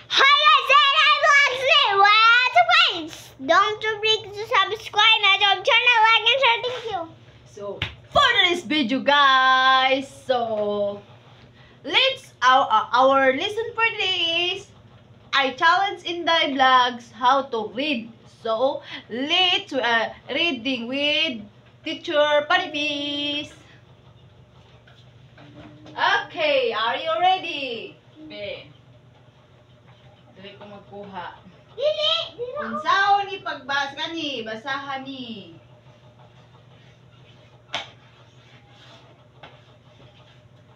Hi guys, and I vlog today. What's up guys? Don't forget to subscribe na job channel, like and share. Thank you. So for this video guys, let's our lesson for today is I challenge in the vlogs how to read. So let's reading with teacher Panipis. Okay, are you ready? Be. Dili ko magkuha. Dili. Unsaon ni pagbasa ni, basahan ni.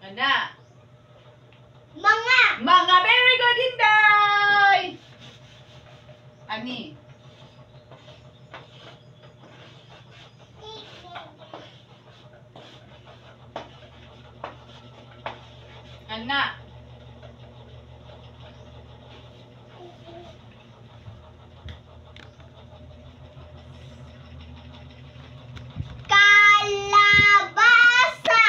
Ana. Mga very good Inday. Ani. Ana. Kalabasa.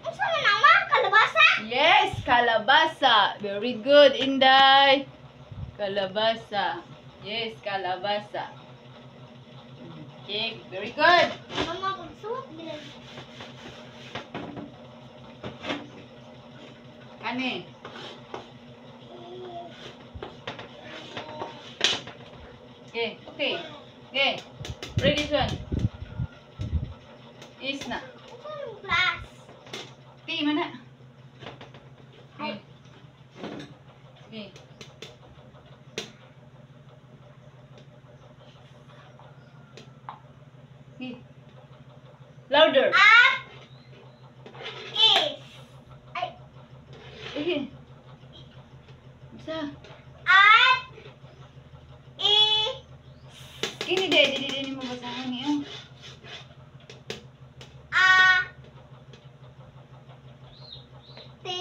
Unsa man nama kalabasa? Yes, kalabasa. Very good, Inday. Kalabasa. Yes, kalabasa. Okay, very good. Mama pagsuot gila. Ani. Okay, okay. Okay. Read this one. Is na. Unsa man class? Ti mana? Okay. Okay. Okay. Louder. At is. Ay, Okay. Bisa. at i Kini di mo basahan niyo. a ti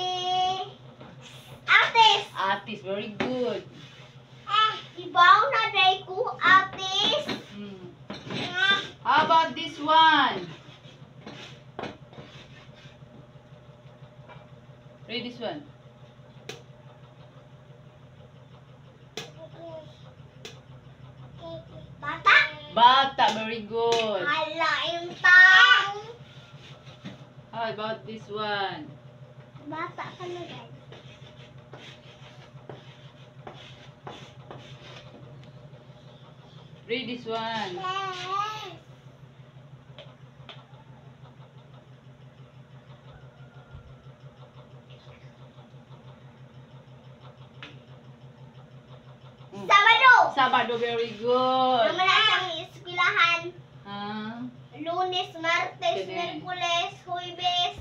atis. Atis, very good. Ibaw na day ko atis. How about this one? Read this one. Bata. Bata, very good. Hala, yung tao. How about this one? Bata ka na guys. Read this one. Sabado. Sabado, very good. Naman ang eskwelahan. Ah, Lunes, Martes, Kene. Miyerkules, Huwebes,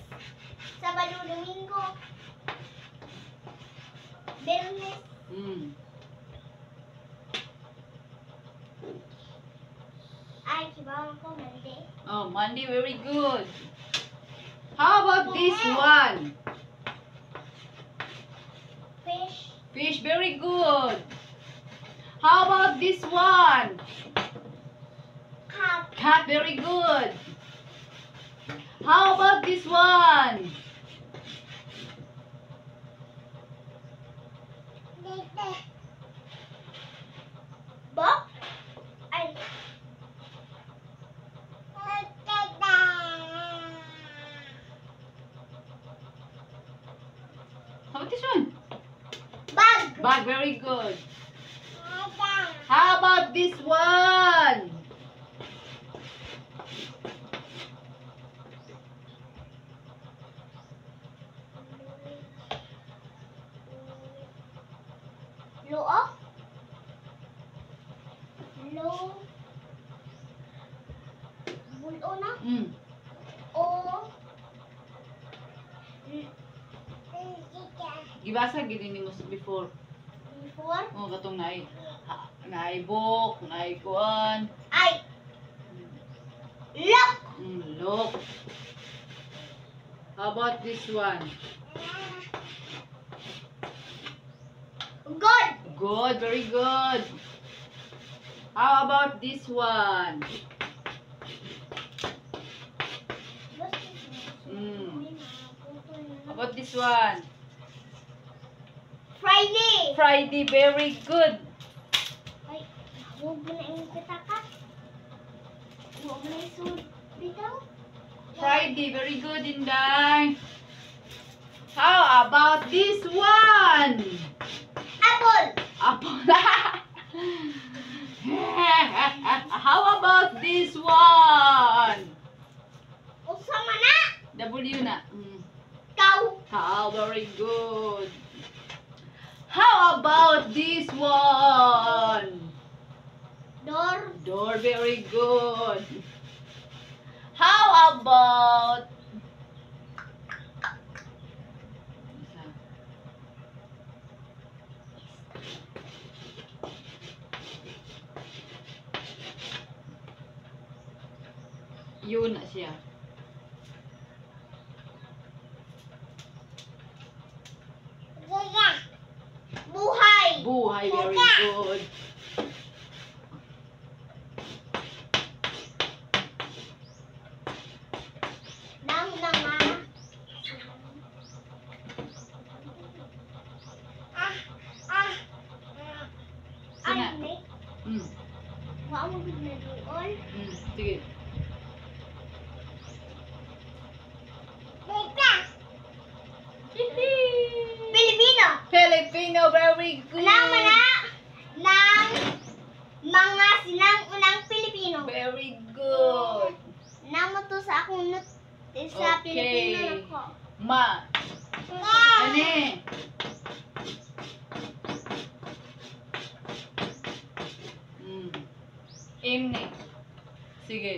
Sabado, Domingo, Biyernes. Ay, kibawan ko, Monday. Oh, Monday, very good. How about this one? Fish, Fish, very good. How about this one? cat, Cat, very good. How about this one? bok, ay, How about this one? bag, Bag, very good. How about this one? loo, lo, bulo na, o, Gibasa gid ni mo before. before, Oh, katong naay book, naay kuan. ay, look, Look. How about this one? good, Good, very good. How about this one? How about this one? Friday, Friday, very good. Ay, huwag mo na yung katakat. Huwag mo na yung sud bitaw. Friday, very good, Inday. How about this one? Apple. Apple. How about this one? Usama na. W na. Kau. How very good. How about this one? Door. Door, very good. How about yun na siya. Buhay. Buhay, very good. Nang mga Sina? ay, Mm. wa mo gud na doon. Sige. Pilipino. Filipino, very good. Nang mga sinang-unang Pilipino. Very good. Namo to sa akong sa Okay. Pilipino nako. Ma. Ani. Imni. Sige.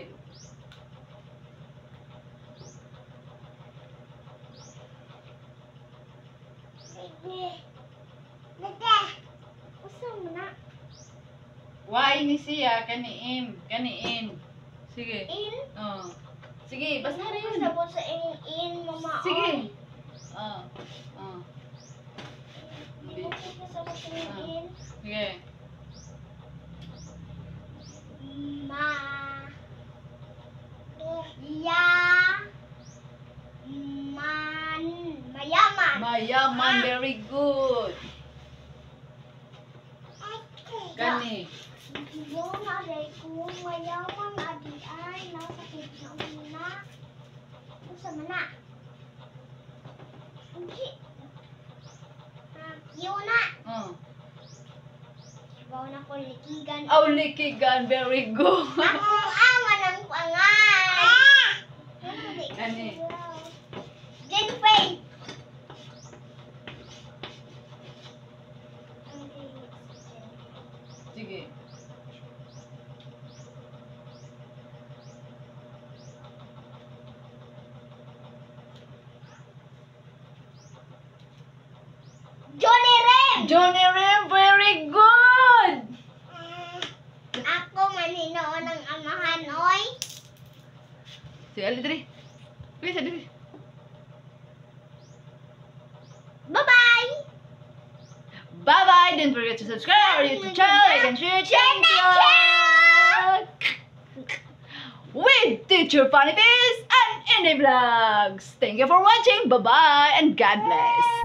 Usa mo na. Why ni siya kaniim, kaniin. Sige. In. Oh. Sige, basta na yun. Sabot sa in mama. Sige. Oh. Oh. Hindi ko sabot sa in. Sige. Ma. Ya. Man. Mayaman. Mayaman, very good. Gani. Yung aray ko, mayaman adi ay nasakit na muna. Usa man na. Hindi. Yun na. Oh. Bawa na ko likigan. Oh, likigan, very good. Ako aman ang pangan. Gani. Jennifer. Sige. Johnny Rim. Johnny Rim, very good. Ako manhinoon ng amahan, oy. Sige, ali diri. Please, ali diri. Bye-bye. Bye-bye. Don't forget to subscribe our YouTube channel. Like and share. Thank you. With Teacher Funny Face and Indie Vlogs. Thank you for watching. Bye-bye and God bless.